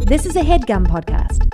This is a Headgum podcast.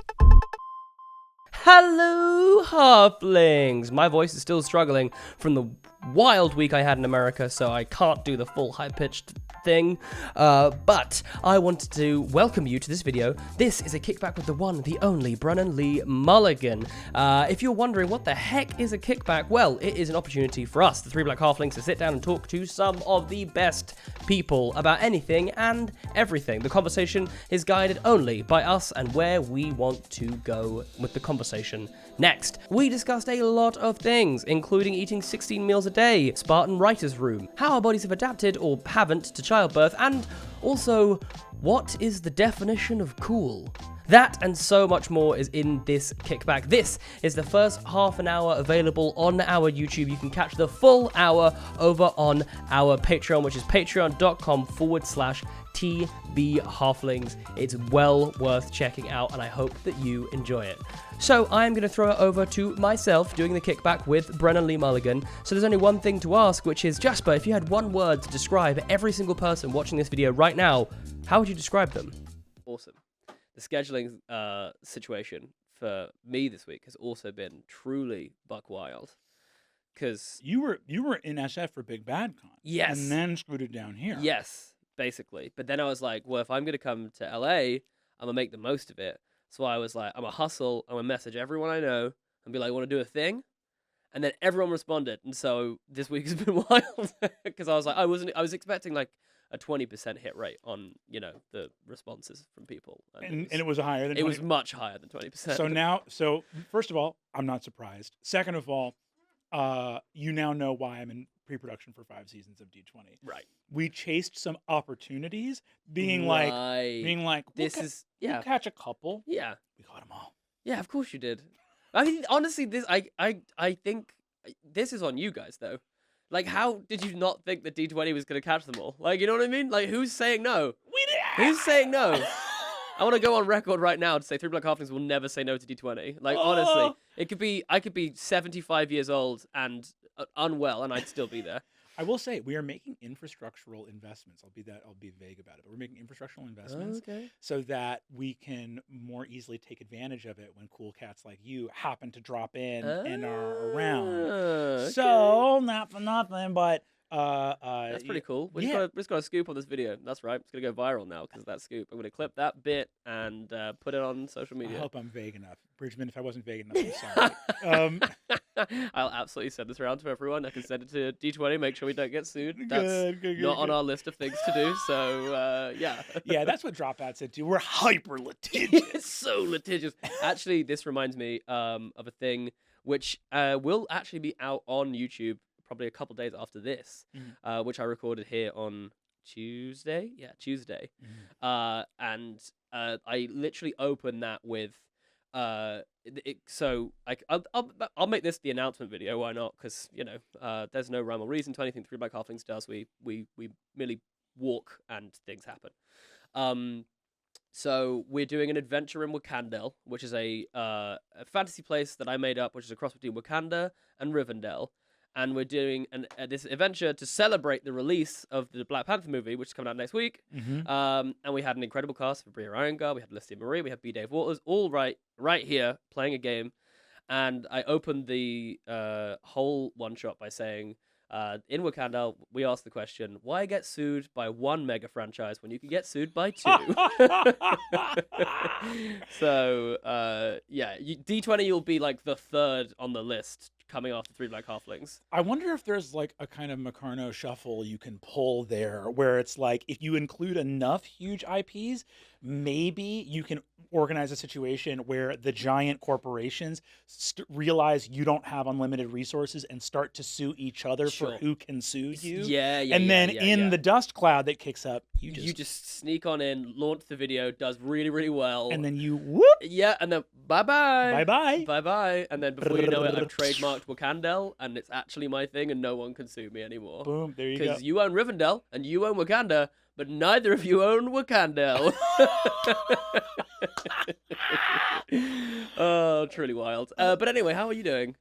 Hello, Halflings! My voice is still struggling from the wild week I had in America, so I can't do the full high-pitched thing, but I wanted to welcome you to this video. This is a Kickback with the one, the only Brennan Lee Mulligan. If you're wondering what the heck is a Kickback, well, it is an opportunity for us, the three black halflings, to sit down and talk to some of the best people about anything and everything. The conversation is guided only by us and where we want to go with the conversation next. We discussed a lot of things, including eating 16 meals a day, Spartan writer's room, how our bodies have adapted or haven't to childbirth, and also, what is the definition of cool? That and so much more is in this Kickback. This is the first half an hour available on our YouTube. You can catch the full hour over on our Patreon, which is patreon.com/TBHalflings. It's well worth checking out, and I hope that you enjoy it. So I'm going to throw it over to myself doing the Kickback with Brennan Lee Mulligan. So there's only one thing to ask, which is, Jasper, if you had one word to describe every single person watching this video right now, how would you describe them? Awesome. The scheduling situation for me this week has also been truly buck wild. Because you were in SF for Big Bad Con. Yes. And then scooted down here. Yes, basically. But then I was like, well, if I'm going to come to LA, I'm going to make the most of it. So I was like, I'm going to hustle. I'm going to message everyone I know and be like, want to do a thing? And then everyone responded. And so this week has been wild. Because I was like, I was expecting like a 20% hit rate on, the responses from people. And it was higher than 20%. It was much higher than 20%. So first of all, I'm not surprised. Second of all, you now know why I'm in pre-production for 5 seasons of D20. Right. We chased some opportunities, being like, we'll catch a couple. Yeah. We caught them all. Yeah, of course you did. I mean, honestly, I think this is on you guys, though. Like, how did you not think that D20 was going to catch them all? Like, you know what I mean? Like, who's saying no? We did. Who's saying no? I want to go on record right now to say Three Black Halflings will never say no to D20. Like, honestly, I could be 75 years old and unwell, and I'd still be there. I will say we are making infrastructural investments. I'll be vague about it, but we're making infrastructural investments so that we can more easily take advantage of it when cool cats like you happen to drop in and are around. Okay. So not for nothing, but that's pretty cool. We just got a scoop on this video. That's right. It's gonna go viral now because of that scoop. I'm gonna clip that bit and put it on social media. I hope I'm vague enough, Bridgman. If I wasn't vague enough, I'm sorry. I'll absolutely send this around to everyone. I can send it to D20. Make sure we don't get sued. That's good, not on our list of things to do. So yeah. Yeah, that's what Dropout said too. We're hyper litigious. It's so litigious. Actually, this reminds me of a thing which will actually be out on YouTube probably a couple days after this, which I recorded here on Tuesday. Yeah, Tuesday. And I literally opened that with I'll make this the announcement video. Why not? Because there's no rhyme or reason to anything Three Black Halflings does. We merely walk and things happen. So we're doing an adventure in Wakanda, which is a fantasy place that I made up, which is a cross between Wakanda and Rivendell. And we're doing this adventure to celebrate the release of the Black Panther movie, which is coming out next week. And we had an incredible cast for Bria Irongar, we had Alicia Marie, we had B. Dave Waters, all right here playing a game. And I opened the whole one-shot by saying, in Wakanda, we asked the question, why get sued by one mega franchise when you can get sued by 2? So, D20 you'll be like the 3rd on the list coming after Three Black Halflings. I wonder if there's like a kind of Mecarno shuffle you can pull there where it's like if you include enough huge IPs, maybe you can organize a situation where the giant corporations realize you don't have unlimited resources and start to sue each other for who can sue you. And then in the dust cloud that kicks up, you just sneak on in, launch the video, does really, really well. And then you whoop. Yeah, and then bye-bye. Bye-bye. Bye-bye. And then before you know it, I've trademarked Wakandel, and it's actually my thing, and no one can sue me anymore. Boom, there you go. Because you own Rivendell, and you own Wakanda, but neither of you own Wakandel. Oh, truly wild. But anyway, how are you doing?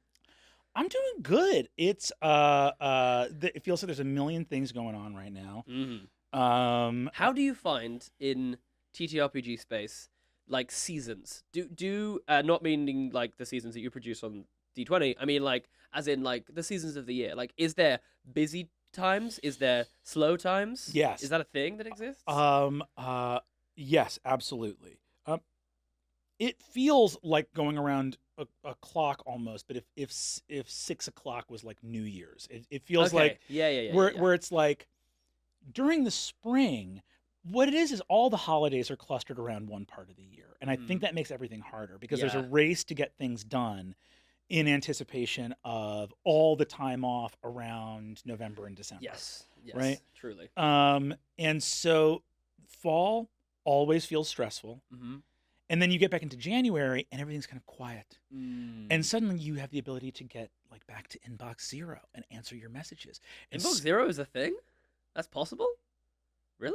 I'm doing good. It's it feels like there's a million things going on right now. How do you find in TTRPG space like seasons. Do not meaning like the seasons that you produce on D20. I mean like as in like the seasons of the year. Like, is there busy times? Is there slow times? Yes. Is that a thing that exists? Yes, absolutely. It feels like going around a clock almost, but if 6 o'clock was like New Year's, it feels like where it's like during the spring, what it is all the holidays are clustered around one part of the year, and I think that makes everything harder because there's a race to get things done in anticipation of all the time off around November and December. Yes, right, truly. And so fall always feels stressful. And then you get back into January and everything's kind of quiet. And suddenly you have the ability to get like back to inbox zero and answer your messages. Inbox zero is a thing? That's possible? Really?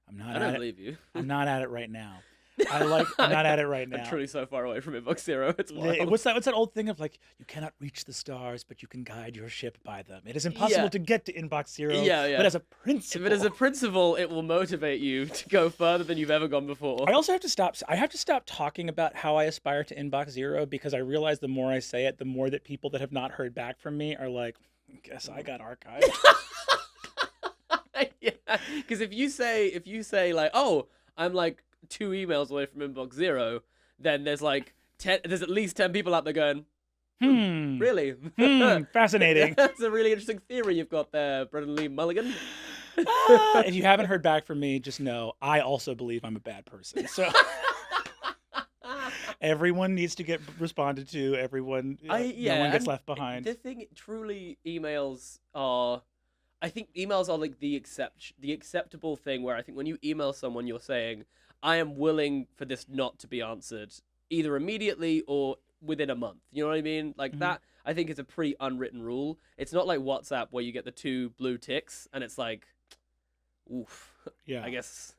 I don't believe you. I'm not at it right now. I'm not at it right now. I'm truly so far away from inbox zero. It's wild. What's that old thing of like, you cannot reach the stars, but you can guide your ship by them. It is impossible to get to inbox zero, but as a principle. If it is a principle, it will motivate you to go further than you've ever gone before. I also have to stop. I have to stop talking about how I aspire to inbox zero because I realize the more I say it, the more that people that have not heard back from me are like, guess I got archived. Yeah, because if you say like, oh, I'm like 2 emails away from inbox zero, then there's like 10. There's at least 10 people out there going, really? Fascinating. That's a really interesting theory you've got there, Brennan Lee Mulligan. If you haven't heard back from me, just know I also believe I'm a bad person. So everyone needs to get responded to. Everyone, no one gets left behind. The thing, truly, emails are. I think emails are like the acceptable thing where I think when you email someone, you're saying, I am willing for this not to be answered either immediately or within a month. You know what I mean? Like that, I think is a pretty unwritten rule. It's not like WhatsApp where you get the 2 blue ticks and it's like, oof. Yeah. I guess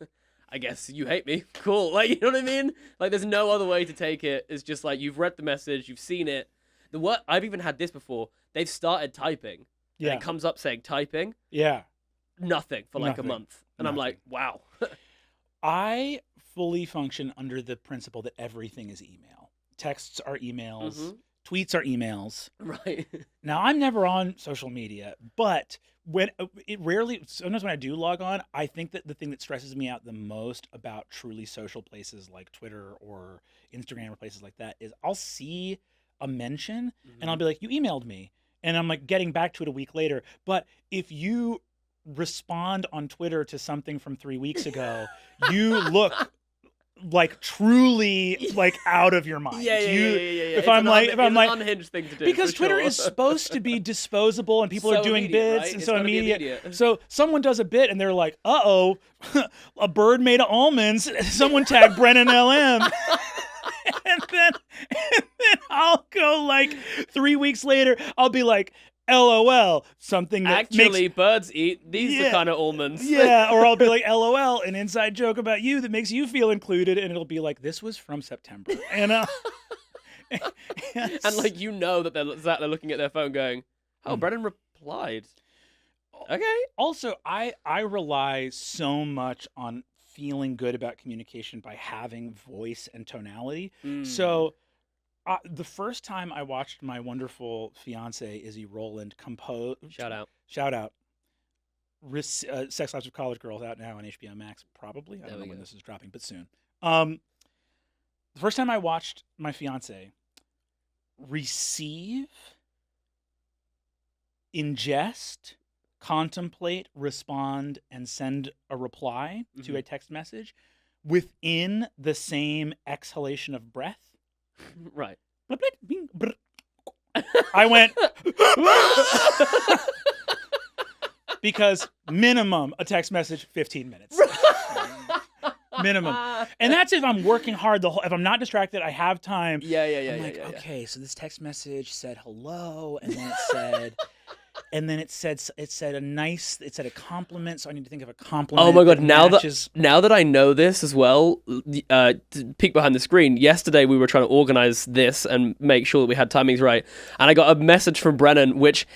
you hate me. Cool. Like, you know what I mean? Like there's no other way to take it. It's just like you've read the message, you've seen it. I've even had this before. They've started typing. And it comes up saying typing. Yeah. Nothing for like a month. And I'm like, wow. I fully function under the principle that everything is email. Texts are emails. Tweets are emails. Right. Now, I'm never on social media, but sometimes when I do log on, I think that the thing that stresses me out the most about truly social places like Twitter or Instagram or places like that is I'll see a mention and I'll be like, you emailed me. And I'm like getting back to it a week later. But if you respond on Twitter to something from 3 weeks ago, you look like truly like out of your mind. Yeah. If I'm like an unhinged thing to do, because Twitter is supposed to be disposable and people are doing bits, right? And so immediate. So someone does a bit and they're like, "Uh-oh, a bird made of almonds." Someone tagged Brennan LM. And then I'll go like 3 weeks later, I'll be like, LOL, something that actually birds eat these are kind of almonds. Yeah, or I'll be like, LOL, an inside joke about you that makes you feel included, and it'll be like, this was from September. And and like that they're looking at their phone going, oh, Brennan replied. Okay. Also, I rely so much on feeling good about communication by having voice and tonality. So the first time I watched my wonderful fiance Izzy Rowland compose, shout out, Sex Lives of College Girls out now on HBO Max. Probably I don't know when this is dropping, but soon. The first time I watched my fiance receive, ingest, contemplate, respond, and send a reply to a text message within the same exhalation of breath. Right. I went because minimum a text message 15 minutes. Minimum. And that's if I'm working hard if I'm not distracted, I have time. Yeah. I'm like, okay, so this text message said hello, and then it said and then it said a compliment. So I need to think of a compliment. Oh my god! Matches. Now that I know this as well, to peek behind the screen. Yesterday we were trying to organize this and make sure that we had timings right, and I got a message from Brennan, which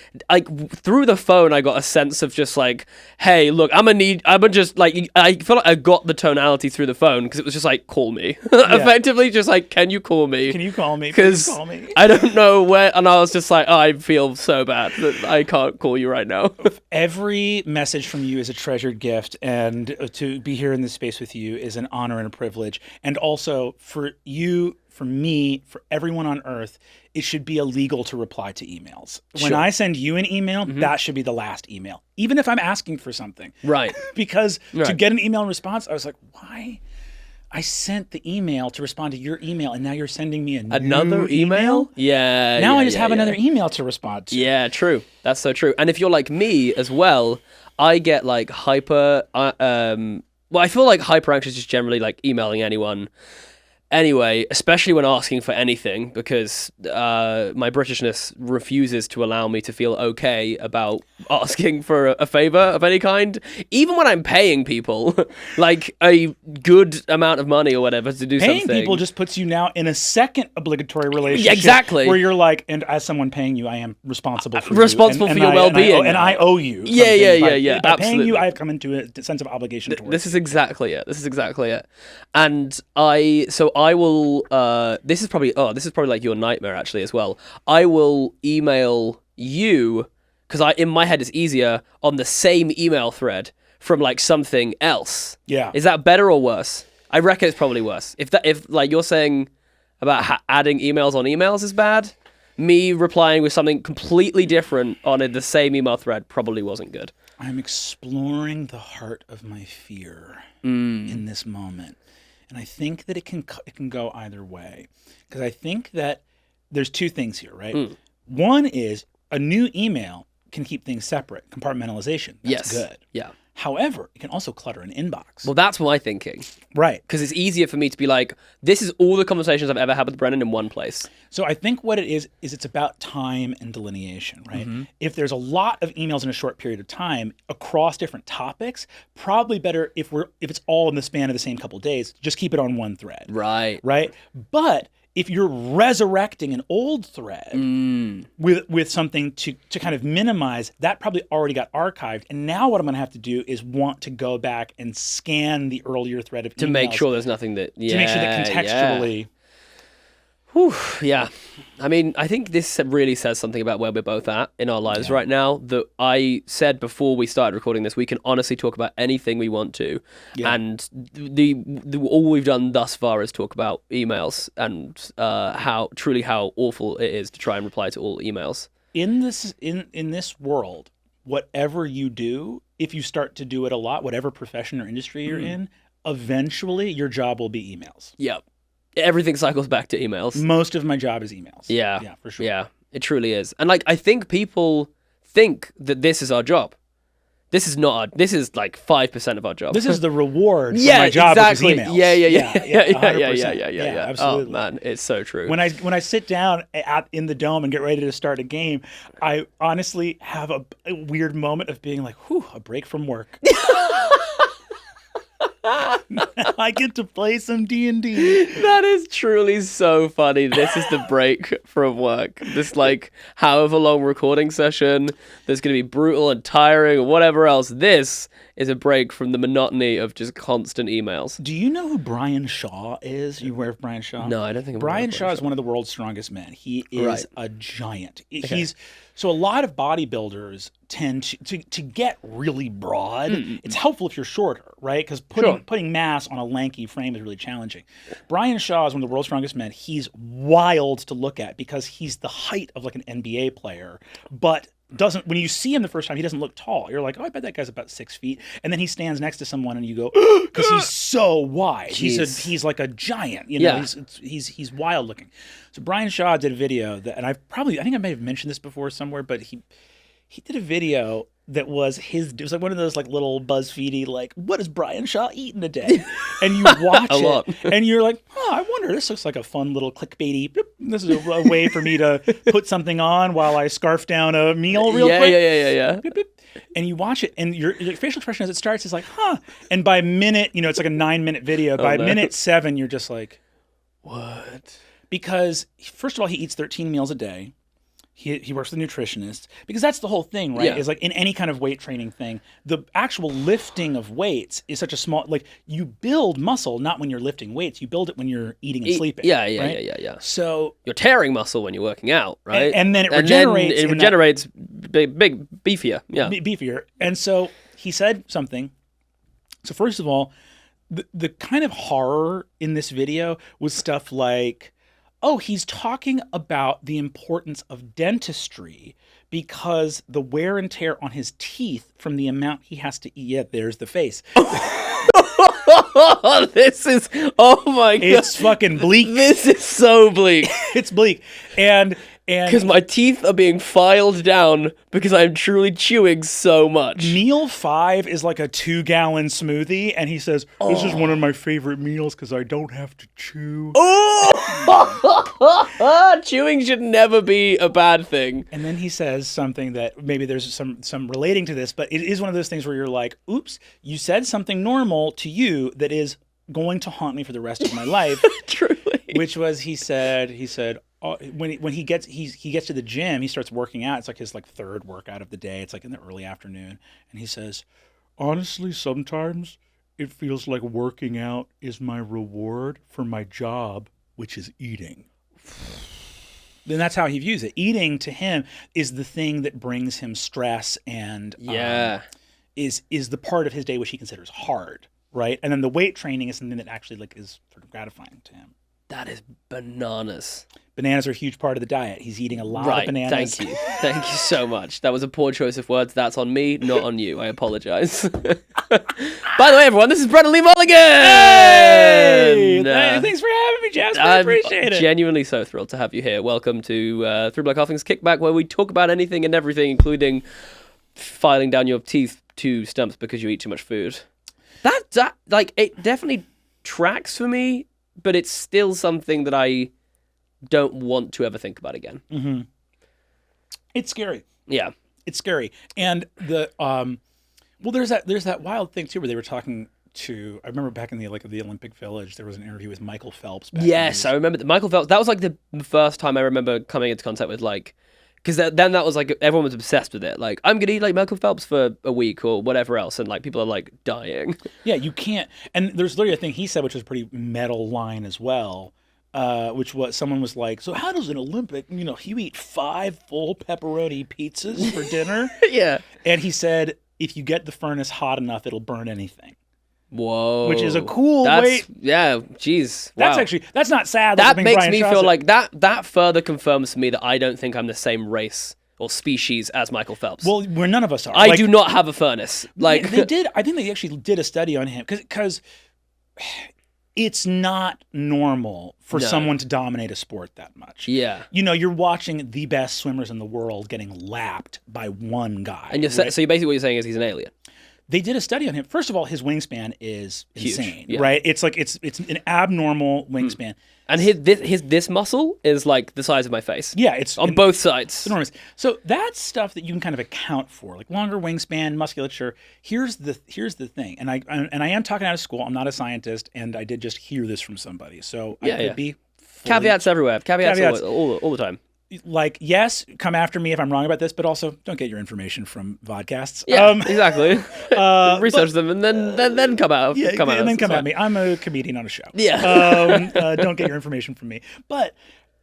through the phone I got a sense of just like, hey, look, I feel like I got the tonality through the phone because it was just like, call me, effectively, just like, can you call me? Can you call me? Because I don't know where, and I was just like, oh, I feel so bad that I can't call you right now. Every message from you is a treasured gift, and to be here in this space with you is an honor and a privilege. And also for you, for me, for everyone on Earth, it should be illegal to reply to emails. When I send you an email, that should be the last email, even if I'm asking for something. Right. Because to get an email response, I was like, why? I sent the email to respond to your email, and now you're sending me another email? Yeah. Now I just have another email to respond to. Yeah, true. That's so true. And if you're like me as well, I get like hyper... I feel like hyper anxious just generally like emailing anyone. Anyway, especially when asking for anything, because my Britishness refuses to allow me to feel okay about asking for a favor of any kind, even when I'm paying people like a good amount of money or whatever to do something. Paying people just puts you now in a second obligatory relationship. Exactly. Where you're like, and as someone paying you, I am responsible for responsible you. for your well-being. And I owe you. Yeah. By Absolutely. paying you, I have come into a sense of obligation towards This is exactly it. And I will. This is probably like your nightmare actually as well. I will email you because in my head it's easier on the same email thread from like something else. Yeah. Is that better or worse? I reckon it's probably worse. If like you're saying about adding emails on emails is bad, me replying with something completely different on the same email thread probably wasn't good. I'm exploring the heart of my fear in this moment. And I think that it can go either way, because I think that there's two things here, right? One is a new email can keep things separate, compartmentalization. That's good. Yeah. However, it can also clutter an inbox. Well, that's my thinking. Right. Because it's easier for me to be like, this is all the conversations I've ever had with Brennan in one place. So I think what it is it's about time and delineation, right? If there's a lot of emails in a short period of time across different topics, probably better if it's all in the span of the same couple of days, just keep it on one thread. Right. Right? But if you're resurrecting an old thread with something to kind of minimize, that probably already got archived. And now what I'm going to have to do is want to go back and scan the earlier thread of emails. To make sure there's nothing that... to make sure that contextually... Whew, yeah. I mean, I think this really says something about where we're both at in our lives right now. That I said before we started recording this, we can honestly talk about anything we want to. Yeah. And all we've done thus far is talk about emails and how awful it is to try and reply to all emails. In this world, whatever you do, if you start to do it a lot, whatever profession or industry you're in, eventually your job will be emails. Yep. Everything cycles back to emails. Most of my job is emails. Yeah. Yeah, for sure. Yeah, it truly is. And like, I think people think that this is our job. This is not. This is like 5% of our job. This is the reward for my job, exactly. which is emails. Yeah. Absolutely. Oh man, it's so true. When I sit down in the dome and get ready to start a game, I honestly have a weird moment of being like, "Whew, a break from work." I get to play some D&D. That is truly so funny. This is the break from work. This like however long recording session that's going to be brutal and tiring or whatever else. This is a break from the monotony of just constant emails. Do you know who Brian Shaw is? You aware of Brian Shaw? No, I don't think I'm Brian Shaw is one of the world's strongest men. He is a giant. Okay. So a lot of bodybuilders tend to get really broad. It's helpful if you're shorter, right? Because putting mass on a lanky frame is really challenging. Brian Shaw is one of the world's strongest men. He's wild to look at because he's the height of like an NBA player, but when you see him the first time, he doesn't look tall. You're like, oh, I bet that guy's about 6 feet. And then he stands next to someone and you go, because he's so wide. He's like a giant, you know, he's wild looking. So Brian Shaw did a video and I think I may have mentioned this before somewhere, but he did a video that was it was like one of those like little BuzzFeedy, like, what is Brian Shaw eating today? And you watch it and you're like, oh, I wonder, this looks like a fun little clickbaity, this is a way for me to put something on while I scarf down a meal real quick. Yeah. Beep, beep. And you watch it, and your facial expression as it starts is like, huh. And by minute, it's like a 9-minute video. By minute 7, you're just like, what? Because, first of all, he eats 13 meals a day. He works with a nutritionist, because that's the whole thing, right? Yeah. Is like in any kind of weight training thing, the actual lifting of weights is such a small, like you build muscle not when you're lifting weights, you build it when you're eating and sleeping. Yeah. So you're tearing muscle when you're working out, right? And then it regenerates. Then it regenerates big, beefier. Yeah. Beefier. And so he said something. So first of all, the kind of horror in this video was stuff like, oh, he's talking about the importance of dentistry because the wear and tear on his teeth from the amount he has to eat. Yeah, there's the face. This is, oh my God. It's fucking bleak. This is so bleak. It's bleak. And because my teeth are being filed down because I'm truly chewing so much. Meal 5 is like a 2-gallon smoothie, and he says, this is one of my favorite meals because I don't have to chew. Oh! Chewing should never be a bad thing. And then he says something that maybe there's some relating to this, but it is one of those things where you're like, oops, you said something normal to you that is going to haunt me for the rest of my life. Truly. Which was, he said, when he gets to the gym, he starts working out. It's like his third workout of the day. It's like in the early afternoon, and he says, honestly, sometimes it feels like working out is my reward for my job, which is eating. Then that's how he views it. Eating to him is the thing that brings him stress and is the part of his day which he considers hard, right? And then the weight training is something that actually is sort of gratifying to him. That is bananas. Bananas are a huge part of the diet. He's eating a lot of bananas. Thank you. Thank you so much. That was a poor choice of words. That's on me, not on you. I apologize. By the way, everyone, this is Brennan Lee Mulligan! Hey! Thanks for having me, Jasper. I appreciate it. I'm genuinely so thrilled to have you here. Welcome to Three Black Halflings Kickback, where we talk about anything and everything, including filing down your teeth to stumps because you eat too much food. That it definitely tracks for me, but it's still something that I don't want to ever think about again. Mm-hmm. It's scary. Yeah, it's scary. And there's that wild thing too where they were talking to. I remember back in the Olympic Village, there was an interview with Michael Phelps. Yes, I remember that. Michael Phelps. That was the first time I remember coming into contact with because then that was everyone was obsessed with it. Like, I'm gonna eat like Michael Phelps for a week or whatever else, and people are dying. Yeah, you can't. And there's literally a thing he said, which was a pretty metal line as well, which was someone was like, "So how does an Olympic, you eat 5 full pepperoni pizzas for dinner?" Yeah, and he said, "If you get the furnace hot enough, it'll burn anything." Whoa, which is a cool way. Yeah, jeez. Wow. That's not sad. That makes me feel like that further confirms to me that I don't think I'm the same race or species as Michael Phelps. Well, where none of us are. I do not have a furnace. They did. I think they actually did a study on him because it's not normal for someone to dominate a sport that much. Yeah. You're watching the best swimmers in the world getting lapped by one guy. And so basically what you're saying is he's an alien. They did a study on him. First of all, his wingspan is insane, huge, right? It's it's an abnormal wingspan. And this muscle is the size of my face. Yeah, it's on both sides. It's enormous. So that's stuff that you can kind of account for, like longer wingspan, musculature. Here's the thing, and I am talking out of school. I'm not a scientist, and I did just hear this from somebody. So I could be caveats everywhere. Caveats. All the time. Yes, come after me if I'm wrong about this, but also don't get your information from vodcasts. Yeah, exactly. Research them and then come out. Yeah, come at me. I'm a comedian on a show. Yeah. Don't get your information from me. But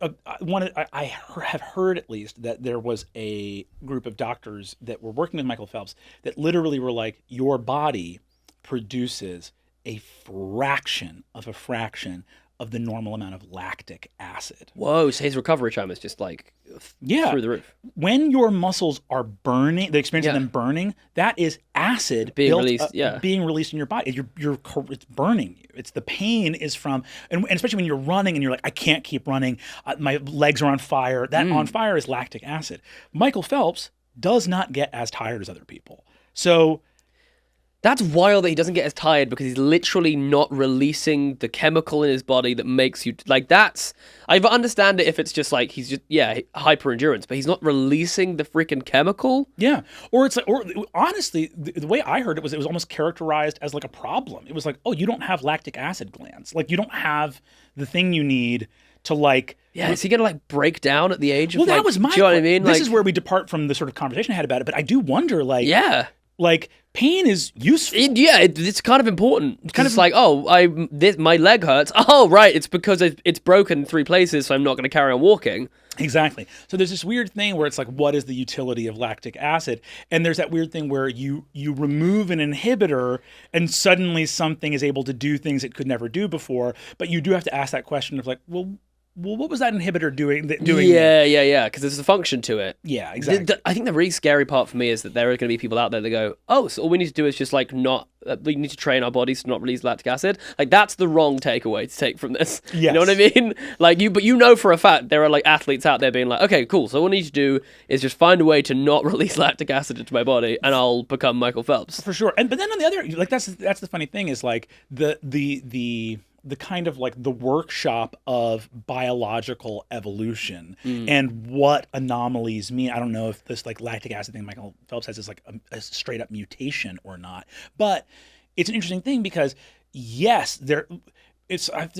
I have heard at least that there was a group of doctors that were working with Michael Phelps that literally were like, your body produces a fraction of the normal amount of lactic acid. Whoa, so his recovery time is just through the roof. When your muscles are burning, the experience of them burning, that is acid being released in your body. It's burning you. It's the pain is from, and especially when you're running and you're like, I can't keep running. My legs are on fire. That on fire is lactic acid. Michael Phelps does not get as tired as other people. So That's wild that he doesn't get as tired because he's literally not releasing the chemical in his body that makes you like. That's I understand it if it's just like he's just hyper endurance, but he's not releasing the freaking chemical. Yeah, or it's like, or honestly, the way I heard it was almost characterized as like a problem. It was like, oh, you don't have lactic acid glands, like you don't have the thing you need to like. Yeah, is he gonna like break down at the age of? Well, like, that was my. Do you know what I mean? This like, is where we depart from the sort of conversation I had about it, but I do wonder, like, yeah. Like pain is useful. It's kind of important. It's like, oh, my leg hurts. Oh, right, it's because it's broken in 3 places, so I'm not going to carry on walking. Exactly. So there's this weird thing where it's like, what is the utility of lactic acid? And there's that weird thing where you remove an inhibitor and suddenly something is able to do things it could never do before. But you do have to ask that question of like, well, what was that inhibitor doing? Yeah, because there's a function to it. Yeah, exactly. I think the really scary part for me is that there are going to be people out there that go, oh, so all we need to do is just like not, we need to train our bodies to not release lactic acid. Like that's the wrong takeaway to take from this. Yes. You know what I mean? Like but you know for a fact there are like athletes out there being like, okay, cool. So all I need to do is just find a way to not release lactic acid into my body, and I'll become Michael Phelps. For sure. But then on the other, like that's the funny thing is like the kind of like the workshop of biological evolution and what anomalies mean. I don't know if this like lactic acid thing Michael Phelps has is like a straight up mutation or not, but it's an interesting thing because yes, there's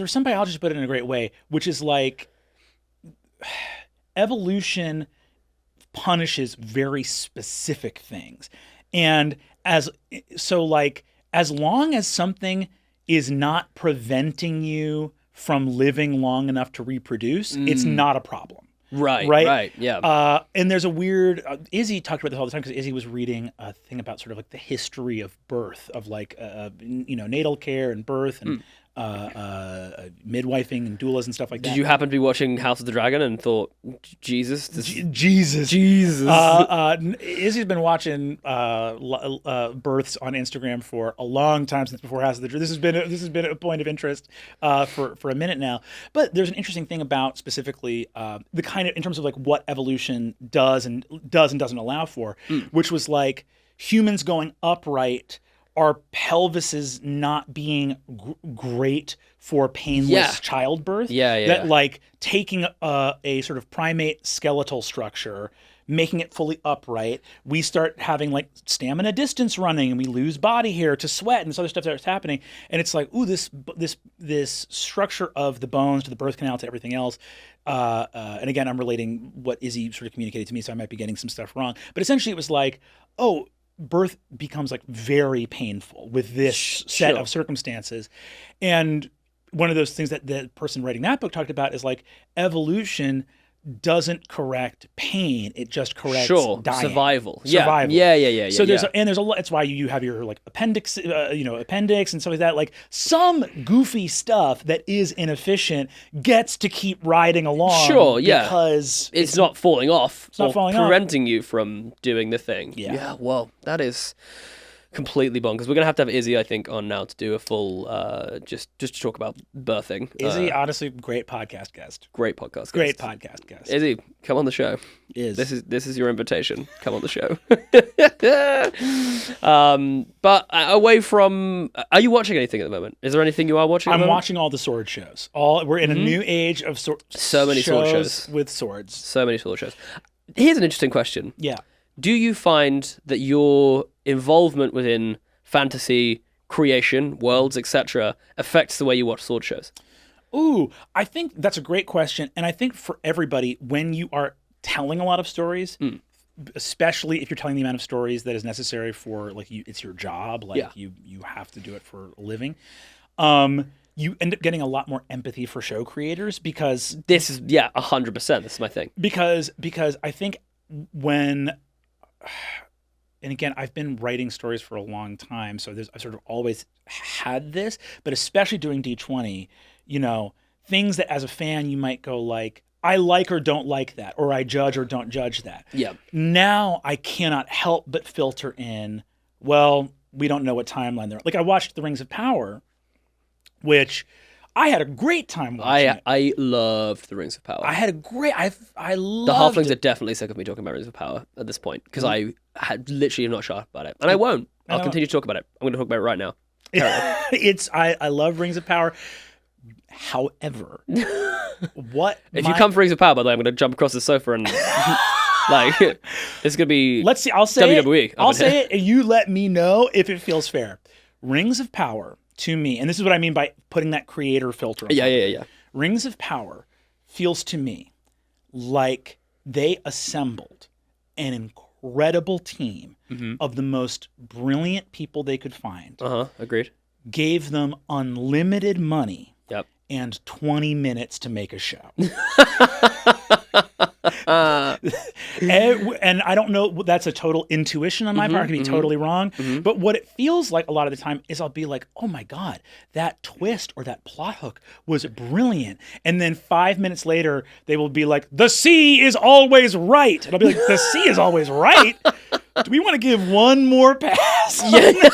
some biologists put it in a great way, which is like evolution punishes very specific things. And as long as something is not preventing you from living long enough to reproduce, it's not a problem. Right, yeah. And there's a weird, Izzy talked about this all the time because Izzy was reading a thing about sort of like the history of birth, of like, natal care and birth and midwifing and doulas and stuff like that. Did you happen to be watching House of the Dragon and thought, Jesus? Jesus. Izzy's been watching births on Instagram for a long time, since before House of the Dragon. This has been a point of interest for a minute now. But there's an interesting thing about specifically the kind of, in terms of like what evolution does and doesn't allow for, which was like humans going upright, our pelvises not being great for painless childbirth. That like taking a sort of primate skeletal structure, making it fully upright, we start having like stamina distance running, and we lose body hair to sweat and this other stuff that's happening. And it's like, ooh, this structure of the bones to the birth canal to everything else. And again, I'm relating what Izzy sort of communicated to me, so I might be getting some stuff wrong. But essentially, it was like, oh, birth becomes like very painful with this set of circumstances. And one of those things that the person writing that book talked about is like evolution doesn't correct pain, it just corrects dying. Survival. Yeah. So there's a lot. It's why you have your like appendix and stuff like that. Like some goofy stuff that is inefficient gets to keep riding along. Because it's not falling off. It's not falling off, preventing you from doing the thing. Yeah. Well, that is completely bonkers. We're gonna have to have Izzy, I think, on now to do a full just to talk about birthing. Izzy, honestly, great podcast guest. Great podcast guest. Izzy, come on the show. This is your invitation. Come on the show. But away from, are you watching anything at the moment? Is there anything you are watching? I'm watching all the sword shows. We're in a new age of so many sword shows with swords. So many sword shows. Here's an interesting question. Yeah. Do you find that your involvement within fantasy creation, worlds, etc., affects the way you watch sword shows? Ooh, I think that's a great question. And I think for everybody, when you are telling a lot of stories, especially if you're telling the amount of stories that is necessary for like it's your job, like you have to do it for a living, you end up getting a lot more empathy for show creators because this is 100%. This is my thing. Because I think when, and again, I've been writing stories for a long time, so I've sort of always had this, but especially doing D20, things that as a fan you might go like, I like or don't like that, or I judge or don't judge that. Yeah. Now I cannot help but filter in, well, we don't know what timeline they're. Like I watched The Rings of Power, which I had a great time watching it. I loved the Rings of Power. I had a great. I The loved Halflings it. are definitely sick of me talking about Rings of Power at this point because I had literally am not sure about it, and I won't. I'll continue to talk about it. I'm going to talk about it right now. I love Rings of Power. However, if you come for Rings of Power, by the way, I'm going to jump across the sofa and like it's going to be. Let's see. I'll say WWE. I'll say it, and you let me know if it feels fair. Rings of Power to me, and this is what I mean by putting that creator filter on. Yeah. Rings of Power feels to me like they assembled an incredible team of the most brilliant people they could find. Agreed. Gave them unlimited money. Yep. And 20 minutes to make a show. And I don't know, that's a total intuition on my part. I could be totally wrong. But what it feels like a lot of the time is I'll be like, oh my God, that twist or that plot hook was brilliant. And then 5 minutes later, they will be like, the sea is always right. And I'll be like, the sea is always right? Do we want to give one more pass? Yeah.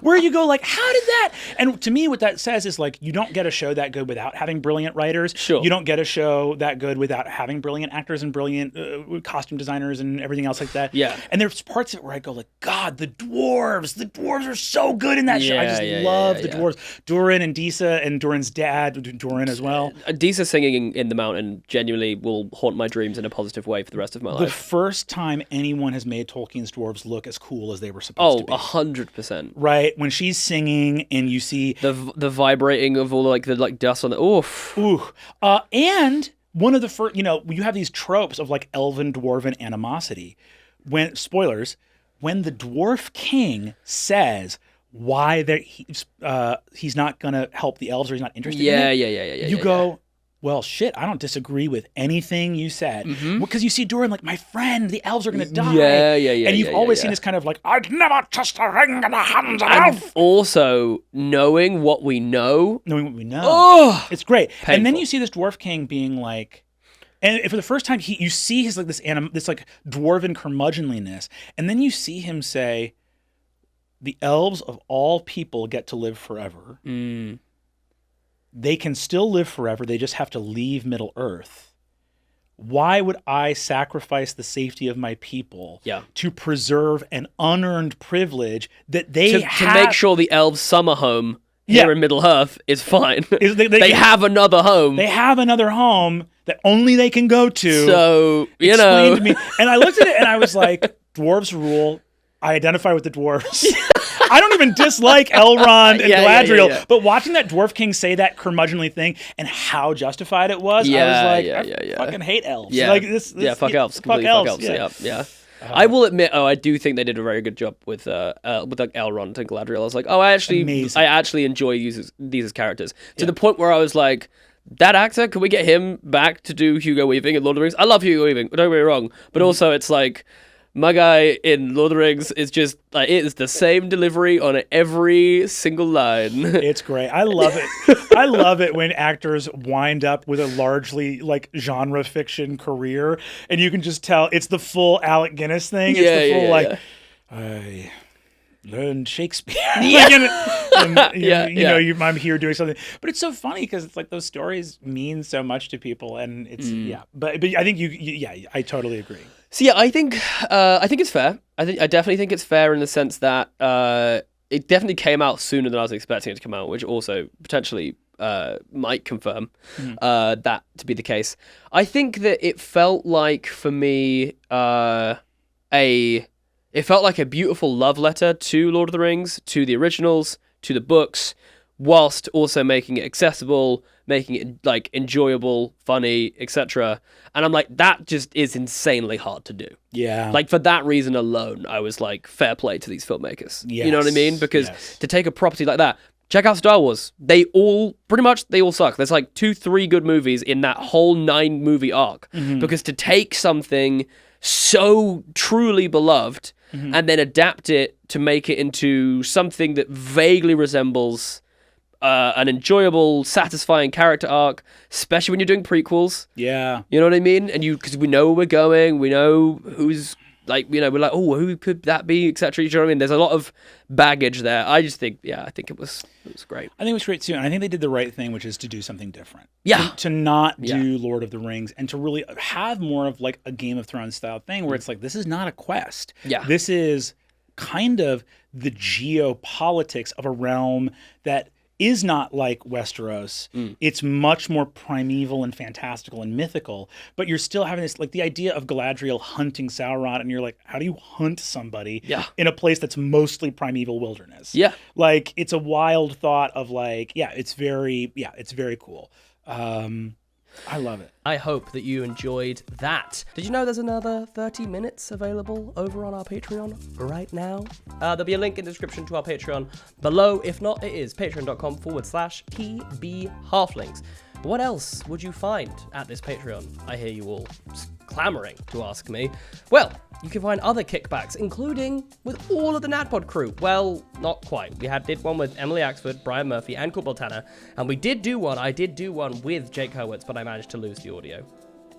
Where you go like, how did that? And to me, what that says is like, you don't get a show that good without having brilliant writers. Sure. You don't get a show that good without having brilliant actors and brilliant costume designers and everything else like that. Yeah. And there's parts of it where I go like, God, the dwarves are so good in that show. I just love the dwarves. Durin and Disa and Durin's dad, Durin as well. Disa singing in the mountain genuinely will haunt my dreams in a positive way for the rest of my life. The first time anyone has made Tolkien's dwarves look as cool as they were supposed to be. 100%. Right, when she's singing and you see the vibrating of all the dust on the and one of the first, you have these tropes of like elven dwarven animosity. When when the dwarf king says why he's not going to help the elves or he's not interested in it. You go, well, shit, I don't disagree with anything you said. Because you see Durin like, my friend, the elves are going to die. And you've always seen this kind of like, I'd never trust a ring in the hands of an elf. Also, knowing what we know. It's great. Painful. And then you see this dwarf king being like, and for the first time, you see his like this like dwarven curmudgeonliness. And then you see him say, the elves of all people get to live forever. They can still live forever. They just have to leave Middle Earth. Why would I sacrifice the safety of my people to preserve an unearned privilege that they have? To make sure the elves' summer home here in Middle Earth is fine. They have another home. They have another home that only they can go to. So, Explain to me. And I looked at it and I was like, dwarves rule. I identify with the dwarves. I don't even dislike Elrond and Galadriel, but watching that dwarf king say that curmudgeonly thing and how justified it was, I was like, I fucking hate elves. Like this fuck elves. Fuck elves. Yeah. I will admit, I do think they did a very good job with like Elrond and Galadriel. I was like, I actually enjoy these as characters to the point where I was like, that actor, can we get him back to do Hugo Weaving in Lord of the Rings? I love Hugo Weaving, don't get me wrong, but also it's like, my guy in Lord of the Rings is just like, it is the same delivery on every single line. It's great. I love it. I love it when actors wind up with a largely like genre fiction career, and you can just tell it's the full Alec Guinness thing. It's the full I learned Shakespeare. I'm here doing something. But it's so funny because it's like those stories mean so much to people, and it's But I think I totally agree. So I think it's fair. I definitely think it's fair in the sense that it definitely came out sooner than I was expecting it to come out, which also potentially might confirm that to be the case. I think that it felt like for me it felt like a beautiful love letter to Lord of the Rings, to the originals, to the books, whilst also making it accessible, making it like enjoyable, funny, etc. And I'm like, that just is insanely hard to do. Yeah. Like for that reason alone, I was like, fair play to these filmmakers. Yes. You know what I mean? Because to take a property like that, check out Star Wars. They all suck. There's like 2-3 good movies in that whole 9 movie arc. Because to take something so truly beloved and then adapt it to make it into something that vaguely resembles an enjoyable, satisfying character arc, especially when you're doing prequels. Yeah. You know what I mean? And because we know where we're going, we know who's like, you know, we're like, oh, who could that be, etc. You know what I mean? There's a lot of baggage there. I just think, I think it was great. I think it was great too, and I think they did the right thing, which is to do something different. Yeah. To not do Lord of the Rings, and to really have more of like a Game of Thrones style thing where it's like, this is not a quest. Yeah. This is kind of the geopolitics of a realm that is not like Westeros. It's much more primeval and fantastical and mythical, but you're still having this, like the idea of Galadriel hunting Sauron, and you're like, how do you hunt somebody in a place that's mostly primeval wilderness? Yeah. Like, it's a wild thought of like, it's very cool. I love it. I hope that you enjoyed that. Did you know there's another 30 minutes available over on our Patreon right now? There'll be a link in the description to our Patreon below. If not, it is patreon.com/PB What else would you find at this Patreon? I hear you all clamoring to ask me. Well, you can find other kickbacks, including with all of the NADPOD crew. Well, not quite. We did one with Emily Axford, Brian Murphy, and Corporal Tanner, and I did do one with Jake Hurwitz, but I managed to lose the audio.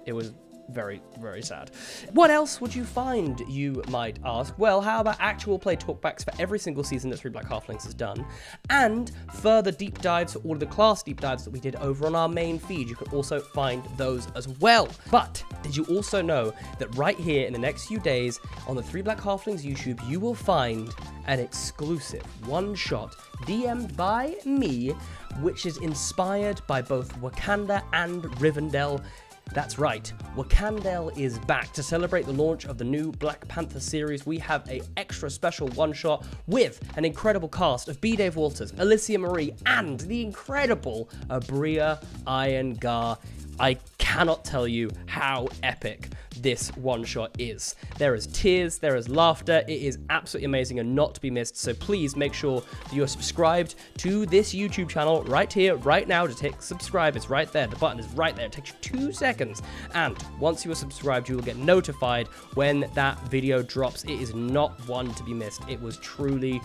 It was very, very sad. What else would you find, you might ask? Well, how about actual play talkbacks for every single season that 3 Black Halflings has done, and further deep dives for all of the class deep dives that we did over on our main feed? You can also find those as well. But did you also know that right here in the next few days on the 3 Black Halflings YouTube, you will find an exclusive one-shot DM'd by me, which is inspired by both Wakanda and Rivendell. That's right, Wakandale is back. To celebrate the launch of the new Black Panther series, we have an extra special one-shot with an incredible cast of B. Dave Walters, Alicia Marie, and the incredible Abria Iyengar. I cannot tell you how epic this one-shot is. There is tears, there is laughter, it is absolutely amazing and not to be missed, so please make sure that you're subscribed to this YouTube channel right here, right now. Just hit subscribe, it's right there, the button is right there, it takes you 2 seconds, and once you are subscribed, you will get notified when that video drops. It is not one to be missed. It was truly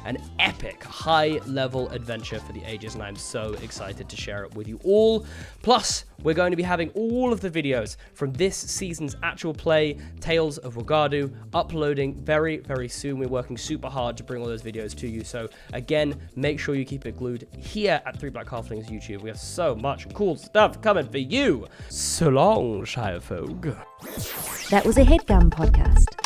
an epic, high-level adventure for the ages, and I'm so excited to share it with you all. Plus, we're going to be having all of the videos from this season's actual play, Tales of Wagadu, uploading very, very soon. We're working super hard to bring all those videos to you. So again, make sure you keep it glued here at 3 Black Halflings YouTube. We have so much cool stuff coming for you. So long, Shire folk. That was a Headgum podcast.